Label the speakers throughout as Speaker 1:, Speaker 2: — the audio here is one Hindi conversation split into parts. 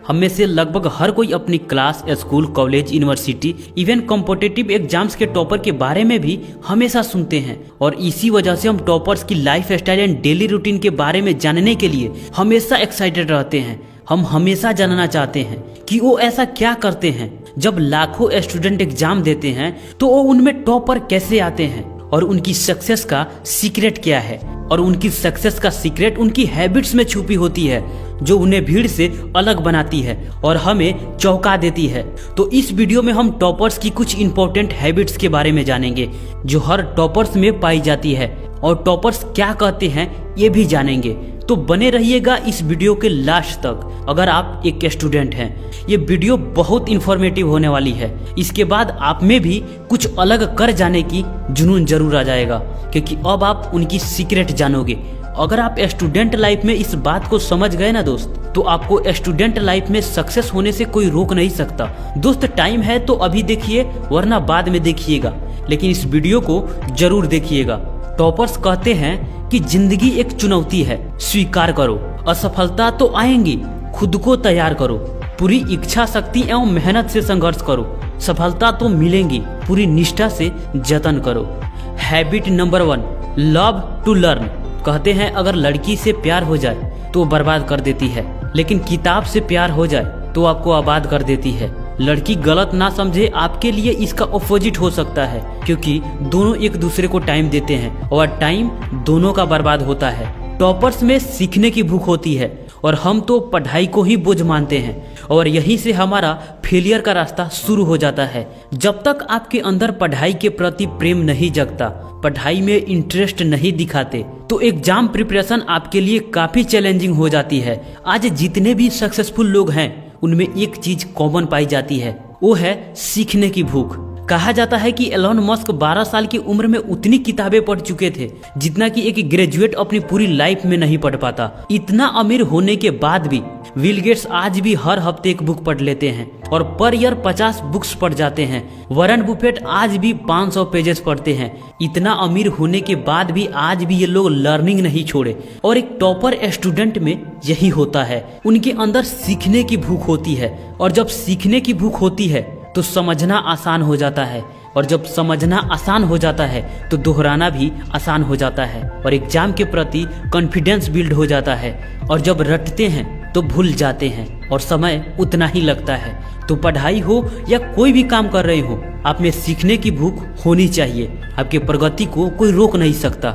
Speaker 1: हम में से लगभग हर कोई अपनी class, school, college, university, even competitive exams के टॉपर के बारे में भी हमेशा सुनते हैं। और इसी वजह से हम टॉपर्स की life style and daily routine के बारे में जानने के लिए हमेशा एक्साइटेड रहते हैं। हम हमेशा जानना चाहते हैं कि वो ऐसा क्या करते हैं जब लाखों स्टूडेंट एग्जाम देते हैं तो वो उनमें टॉपर कैसे आते हैं, और उनकी सक्सेस का सीक्रेट क्या है। और उनकी सक्सेस का सीक्रेट उनकी हैबिट्स में छुपी होती है, जो उन्हें भीड़ से अलग बनाती है और हमें चौंका देती है। तो इस वीडियो में हम टॉपर्स की कुछ इंपॉर्टेंट हैबिट्स के बारे में जानेंगे जो हर टॉपर्स में पाई जाती है, और टॉपर्स क्या कहते हैं ये भी जानेंगे। तो बने रहिएगा इस वीडियो के लास्ट तक अगर आप एक स्टूडेंट हैं। ये वीडियो बहुत इंफॉर्मेटिव होने वाली है। इसके बाद आप में भी कुछ अलग कर जाने की जुनून जरूर आ जाएगा, क्योंकि अब आप उनकी सीक्रेट जानोगे। अगर आप स्टूडेंट लाइफ में इस बात को समझ गए ना दोस्त, तो आपको स्टूडेंट लाइफ में सक्सेस होने से कोई रोक नहीं सकता। दोस्त टाइम है तो अभी देखिए, वरना बाद में देखिएगा, लेकिन इस वीडियो को जरूर देखिएगा। टॉपर्स कहते हैं कि जिंदगी एक चुनौती है, स्वीकार करो। असफलता तो आएंगी, खुद को तैयार करो। पूरी इच्छा शक्ति एवं मेहनत से संघर्ष करो। सफलता तो मिलेंगी, पूरी निष्ठा से जतन करो। Habit number 1, love to learn. कहते हैं अगर लड़की से प्यार हो जाए तो बर्बाद कर देती है, लेकिन किताब से प्यार हो जाए तो आपको आबाद कर देती है। लड़की गलत ना समझे, आपके लिए इसका अपोजिट हो सकता है, क्योंकि दोनों एक दूसरे को टाइम देते हैं और टाइम दोनों का बर्बाद होता है। टॉपर्स में सीखने की भूख होती है और हम तो पढ़ाई को ही बोझ मानते हैं, और यहीं से हमारा फेलियर का रास्ता शुरू हो जाता है। जब तक आपके अंदर पढ़ाई के प्रति प्रेम नहीं जगता, पढ़ाई में इंटरेस्ट नहीं दिखाते, तो एग्जाम प्रिपरेशन आपके लिए काफी चैलेंजिंग हो जाती है। आज जितने भी सक्सेसफुल लोग हैं उनमें एक चीज कॉमन पाई जाती है, वो है सीखने की भूख। कहा जाता है कि एलोन मस्क 12 साल की उम्र में उतनी किताबें पढ़ चुके थे जितना कि एक ग्रेजुएट अपनी पूरी लाइफ में नहीं पढ़ पाता। इतना अमीर होने के बाद भी बिल गेट्स आज भी हर हफ्ते एक बुक पढ़ लेते हैं और पर ईयर 50 बुक्स पढ़ जाते हैं। वॉरेन बुफेट आज भी 500 पेजेस पढ़ते हैं। इतना अमीर होने के बाद भी आज भी ये लोग लर्निंग नहीं छोड़े, और एक टॉपर स्टूडेंट में यही होता है। उनके अंदर सीखने की भूख होती है, और जब सीखने की भूख होती है तो समझना आसान हो जाता है, और जब समझना आसान हो जाता है तो दोहराना भी आसान हो जाता है, और एग्जाम के प्रति कॉन्फिडेंस बिल्ड हो जाता है। और जब रटते हैं तो भूल जाते हैं, और समय उतना ही लगता है। तो पढ़ाई हो या कोई भी काम कर रहे हो, आप में सीखने की भूख होनी चाहिए। आपके प्रगति को कोई रोक नहीं सकता।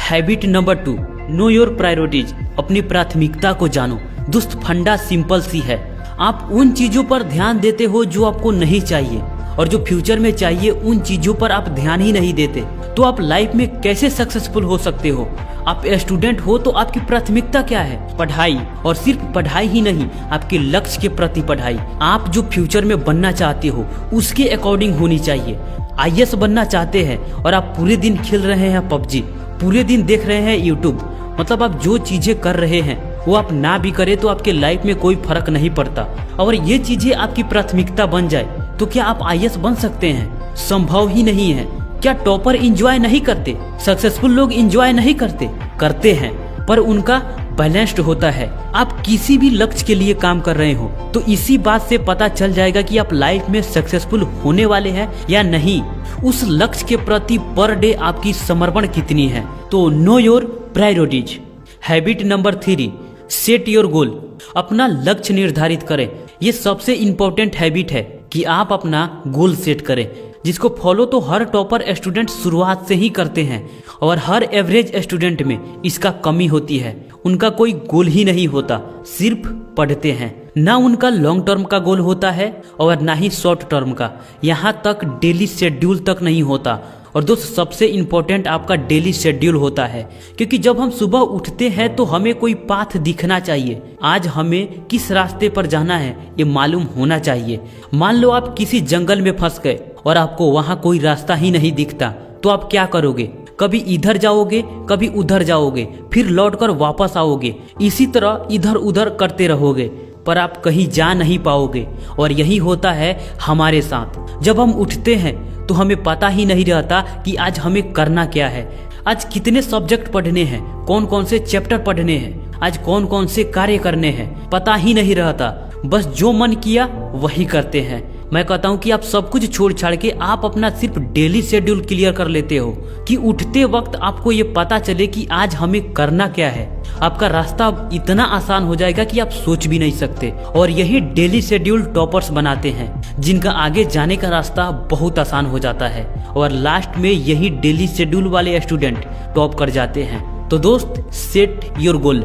Speaker 1: Habit number 2, know your priorities. अपनी प्राथमिकता को जानो। दोस्त फंडा सिंपल सी है, आप उन चीजों पर ध्यान देते हो जो आपको नहीं चाहिए, और जो फ्यूचर में चाहिए उन चीजों पर आप ध्यान ही नहीं देते, तो आप लाइफ में कैसे सक्सेसफुल हो सकते हो। आप स्टूडेंट हो तो आपकी प्राथमिकता क्या है? पढ़ाई, और सिर्फ पढ़ाई ही नहीं, आपके लक्ष्य के प्रति पढ़ाई। आप जो फ्यूचर में बनना चाहते हो उसके अकॉर्डिंग होनी चाहिए। IAS बनना चाहते हैं और आप पूरे दिन खेल रहे हैं PUBG, पूरे दिन देख रहे हैं YouTube, मतलब आप जो चीजें कर रहे हैं वो आप ना भी करें तो आपके लाइफ में कोई फर्क नहीं पड़ता। और ये चीजें आपकी प्राथमिकता बन जाए तो क्या आप IAS बन सकते हैं? संभव ही नहीं है। क्या टॉपर इंजॉय नहीं करते? सक्सेसफुल लोग इंजॉय नहीं करते? करते हैं, पर उनका बैलेंस्ड होता है। आप किसी भी लक्ष्य के लिए काम कर रहे हो तो इसी बात से पता चल जाएगा कि आप लाइफ में सक्सेसफुल होने वाले हैं या नहीं। उस लक्ष्य के प्रति पर डे आपकी समर्पण कितनी है। तो know your priorities. Habit number 3, set your goal. अपना लक्ष्य निर्धारित करें। ये सबसे इम्पोर्टेंट हैबिट है कि आप अपना गोल सेट करें, जिसको फॉलो तो हर टॉपर स्टूडेंट शुरुआत से ही करते हैं, और हर एवरेज स्टूडेंट में इसका कमी होती है। उनका कोई गोल ही नहीं होता, सिर्फ पढ़ते हैं। ना उनका लॉन्ग टर्म का गोल होता है और ना ही शॉर्ट टर्म का, यहाँ तक डेली शेड्यूल तक नहीं होता। और दोस्त सबसे इम्पोर्टेंट आपका डेली शेड्यूल होता है, क्योंकि जब हम सुबह उठते हैं तो हमें कोई पाथ दिखना चाहिए। आज हमें किस रास्ते पर जाना है ये मालूम होना चाहिए। मान लो आप किसी जंगल में फंस गए और आपको वहाँ कोई रास्ता ही नहीं दिखता, तो आप क्या करोगे? कभी इधर जाओगे, कभी उधर जाओगे, फिर लौटकर वापस आओगे। इसी तरह इधर उधर करते रहोगे, पर आप कहीं जा नहीं पाओगे। और यही होता है हमारे साथ। जब हम उठते हैं तो हमें पता ही नहीं रहता कि आज हमें करना क्या है। आज कितने सब्जेक्ट पढ़ने हैं, कौन कौन से चैप्टर पढ़ने हैं, आज कौन कौन से कार्य करने हैं, पता ही नहीं रहता। बस जो मन किया वही करते हैं। मैं कहता हूँ कि आप सब कुछ छोड़ छाड़ के आप अपना सिर्फ डेली शेड्यूल क्लियर कर लेते हो कि उठते वक्त आपको ये पता चले कि आज हमें करना क्या है। आपका रास्ता इतना आसान हो जाएगा कि आप सोच भी नहीं सकते। और यही डेली शेड्यूल टॉपर्स बनाते हैं, जिनका आगे जाने का रास्ता बहुत आसान हो जाता है और लास्ट में यही डेली शेड्यूल वाले स्टूडेंट टॉप कर जाते हैं। तो दोस्त, set your goal.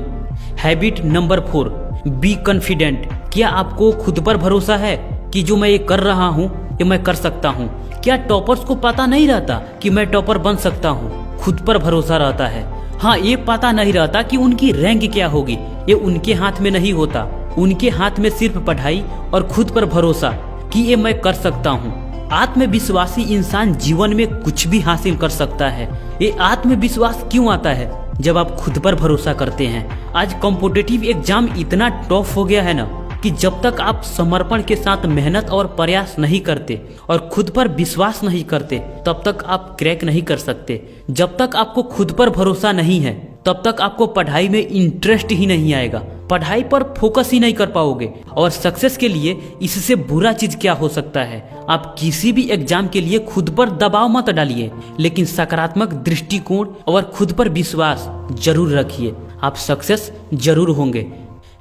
Speaker 1: Habit number 4, be confident. क्या आपको खुद पर भरोसा है कि जो मैं ये कर रहा हूँ ये मैं कर सकता हूँ? क्या टॉपर्स को पता नहीं रहता कि मैं टॉपर बन सकता हूँ? खुद पर भरोसा रहता है। हाँ, ये पता नहीं रहता कि उनकी रैंक क्या होगी, ये उनके हाथ में नहीं होता। उनके हाथ में सिर्फ पढ़ाई और खुद पर भरोसा कि ये मैं कर सकता हूँ। आत्मविश्वासी इंसान जीवन में कुछ भी हासिल कर सकता है। ये आत्मविश्वास क्यों आता है? जब आप खुद पर भरोसा करते हैं। आज कॉम्पिटिटिव एग्जाम इतना टफ हो गया है ना कि जब तक आप समर्पण के साथ मेहनत और प्रयास नहीं करते और खुद पर विश्वास नहीं करते तब तक आप क्रैक नहीं कर सकते। जब तक आपको खुद पर भरोसा नहीं है तब तक आपको पढ़ाई में इंटरेस्ट ही नहीं आएगा, पढ़ाई पर फोकस ही नहीं कर पाओगे। और सक्सेस के लिए इससे बुरा चीज क्या हो सकता है? आप किसी भी एग्जाम के लिए खुद पर दबाव मत डालिए, लेकिन सकारात्मक दृष्टिकोण और खुद पर विश्वास जरूर रखिए। आप सक्सेस जरूर होंगे।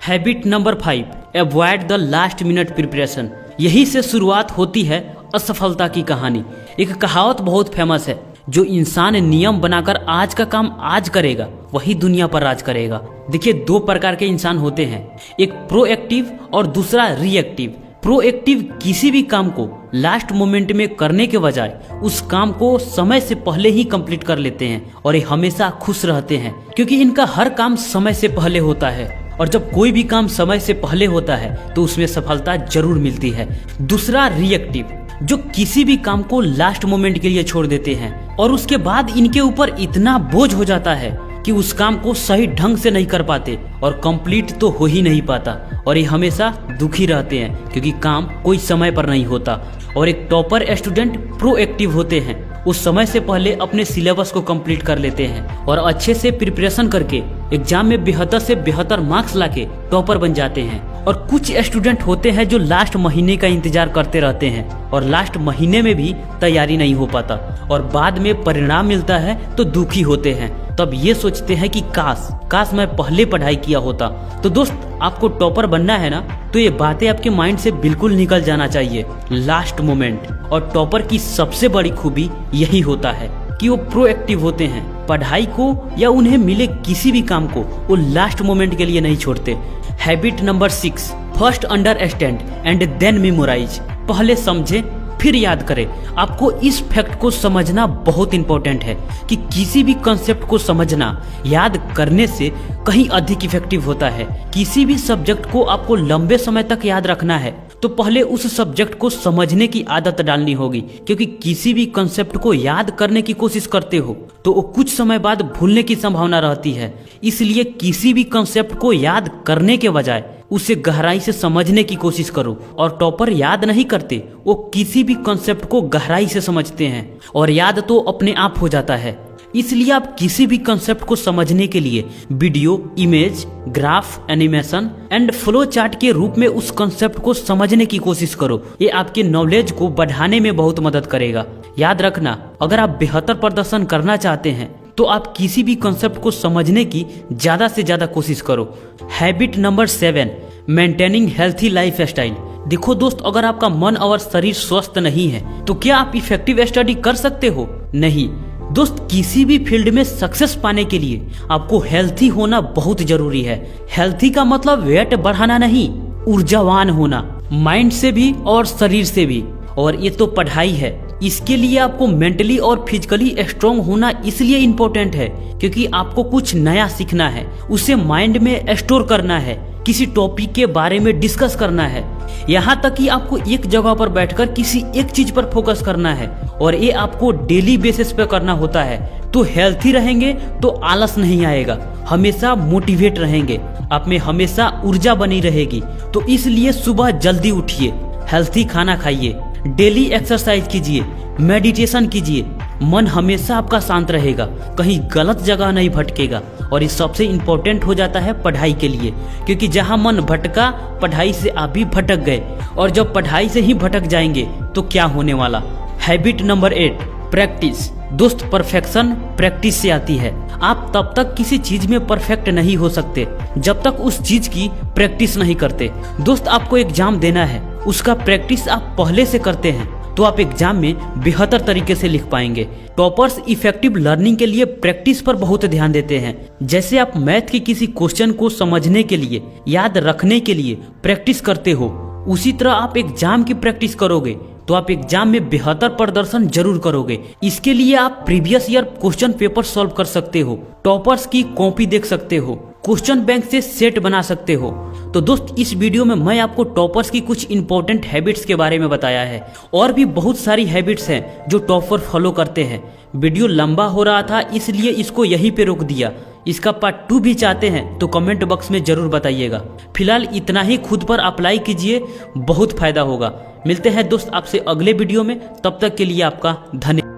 Speaker 1: Habit number 5, avoid the last minute preparation. यही से शुरुआत होती है असफलता की कहानी। एक कहावत बहुत फेमस है, जो इंसान नियम बनाकर आज का काम आज करेगा वही दुनिया पर राज करेगा। देखिए, 2 प्रकार के इंसान होते हैं, एक प्रोएक्टिव और दूसरा रिएक्टिव। प्रोएक्टिव किसी भी काम को लास्ट मोमेंट में करने के बजाय उस काम को समय से पहले ही कंप्लीट कर लेते हैं और ये हमेशा खुश रहते हैं क्योंकि इनका हर काम समय से पहले होता है। और जब कोई भी काम समय से पहले होता है तो उसमें सफलता जरूर मिलती है। दूसरा रिएक्टिव, जो किसी भी काम को लास्ट मोमेंट के लिए छोड़ देते हैं और उसके बाद इनके ऊपर इतना बोझ हो जाता है कि उस काम को सही ढंग से नहीं कर पाते और कंप्लीट तो हो ही नहीं पाता और ये हमेशा दुखी रहते हैं क्योंकि काम कोई समय पर नहीं होता। और एक टॉपर स्टूडेंट प्रोएक्टिव होते हैं, उस समय से पहले अपने सिलेबस को कंप्लीट कर लेते हैं और अच्छे से प्रिपरेशन करके एग्जाम में बेहतर से बेहतर मार्क्स लाके टॉपर बन जाते हैं। और कुछ स्टूडेंट होते हैं जो लास्ट महीने का इंतजार करते रहते हैं और लास्ट महीने में भी तैयारी नहीं हो पाता और बाद में परिणाम मिलता है तो दुखी होते हैं। तब ये सोचते हैं कि काश मैं पहले पढ़ाई किया होता। तो दोस्त, आपको टॉपर बनना है ना, तो ये बातें आपके माइंड से बिल्कुल निकल जाना चाहिए। Last moment. और टॉपर की सबसे बड़ी खूबी यही होता है कि वो प्रोएक्टिव होते हैं। पढ़ाई को या उन्हें मिले किसी भी काम को वो लास्ट मोमेंट के लिए नहीं छोड़ते। Habit number 6, first understand and then memorise. पहले समझे फिर याद करें। आपको इस फैक्ट को समझना बहुत इंपॉर्टेंट है कि किसी भी कॉन्सेप्ट को समझना याद करने से कहीं अधिक इफेक्टिव होता है। किसी भी सब्जेक्ट को आपको लंबे समय तक याद रखना है तो पहले उस सब्जेक्ट को समझने की आदत डालनी होगी, क्योंकि किसी भी कॉन्सेप्ट को याद करने की कोशिश करते हो तो वो कुछ समय बाद भूलने की संभावना रहती है। इसलिए किसी भी कॉन्सेप्ट को याद करने के बजाय उसे गहराई से समझने की कोशिश करो। और टॉपर याद नहीं करते, वो किसी भी कॉन्सेप्ट को गहराई से समझते हैं और याद तो अपने आप हो जाता है। इसलिए आप किसी भी कॉन्सेप्ट को समझने के लिए video, image, graph, animation and flow chart के रूप में उस कॉन्सेप्ट को समझने की कोशिश करो। ये आपके नॉलेज को बढ़ाने में बहुत मदद करेगा। याद रखना, अगर आप बेहतर प्रदर्शन करना चाहते हैं तो आप किसी भी कॉन्सेप्ट को समझने की ज्यादा से ज्यादा कोशिश करो। Habit number 7, maintaining healthy life style. देखो दोस्त, अगर आपका मन और शरीर स्वस्थ नहीं है तो क्या आप इफेक्टिव स्टडी कर सकते हो? नहीं दोस्त, किसी भी फील्ड में सक्सेस पाने के लिए आपको हेल्थी होना बहुत जरूरी है। हेल्थी का मतलब वेट बढ़ाना नहीं, ऊर्जावान होना, माइंड से भी और शरीर से भी। और ये तो पढ़ाई है, इसके लिए आपको मेंटली और फिजिकली स्ट्रांग होना इसलिए इम्पोर्टेंट है क्योंकि आपको कुछ नया सीखना है, उसे माइंड में स्टोर करना है, किसी टॉपिक के बारे में डिस्कस करना है। यहाँ तक कि आपको एक जगह पर बैठकर किसी एक चीज पर फोकस करना है और ये आपको डेली बेसिस पे करना होता है। तो हेल्थी रहेंगे तो आलस नहीं आएगा, हमेशा मोटिवेट रहेंगे, आप में हमेशा ऊर्जा बनी रहेगी। तो इसलिए सुबह जल्दी उठिए, हेल्थी खाना खाइए, डेली एक्सरसाइज कीजिए, मेडिटेशन कीजिए, मन हमेशा आपका शांत रहेगा, कहीं गलत जगह नहीं भटकेगा। और ये सबसे इम्पोर्टेंट हो जाता है पढ़ाई के लिए, क्योंकि जहाँ मन भटका पढ़ाई से आप भी भटक गए, और जब पढ़ाई से ही भटक जाएंगे तो क्या होने वाला। Habit number 8, practice. दोस्त, परफेक्शन प्रैक्टिस से आती है। आप तब तक किसी चीज में परफेक्ट नहीं हो सकते जब तक उस चीज की प्रैक्टिस नहीं करते। दोस्त, आपको एग्जाम देना है, उसका प्रैक्टिस आप पहले से करते हैं तो आप एग्जाम में बेहतर तरीके से लिख पाएंगे। टॉपर्स इफेक्टिव लर्निंग के लिए प्रैक्टिस पर बहुत ध्यान देते हैं। जैसे आप मैथ के किसी क्वेश्चन को समझने के लिए, याद रखने के लिए प्रैक्टिस करते हो, उसी तरह आप एग्जाम की प्रैक्टिस करोगे तो आप एग्जाम में बेहतर प्रदर्शन जरूर करोगे। इसके लिए आप previous year question paper solve कर सकते हो, टॉपर्स की कॉपी देख सकते हो, क्वेश्चन बैंक से सेट बना सकते हो। तो दोस्त, इस वीडियो में मैं आपको टॉपर्स की कुछ इंपॉर्टेंट हैबिट्स के बारे में बताया है, और भी बहुत सारी हैबिट्स हैं जो टॉपर फॉलो करते हैं। वीडियो लंबा हो रहा था इसलिए इसको यहीं पे रोक दिया। इसका पार्ट 2 भी चाहते हैं तो कमेंट बॉक्स में जरूर बताइएगा। फिलहाल इतना ही, खुद पर अप्लाई कीजिए, बहुत फायदा होगा। मिलते हैं दोस्त आपसे अगले वीडियो में, तब तक के लिए आपका धन्यवाद।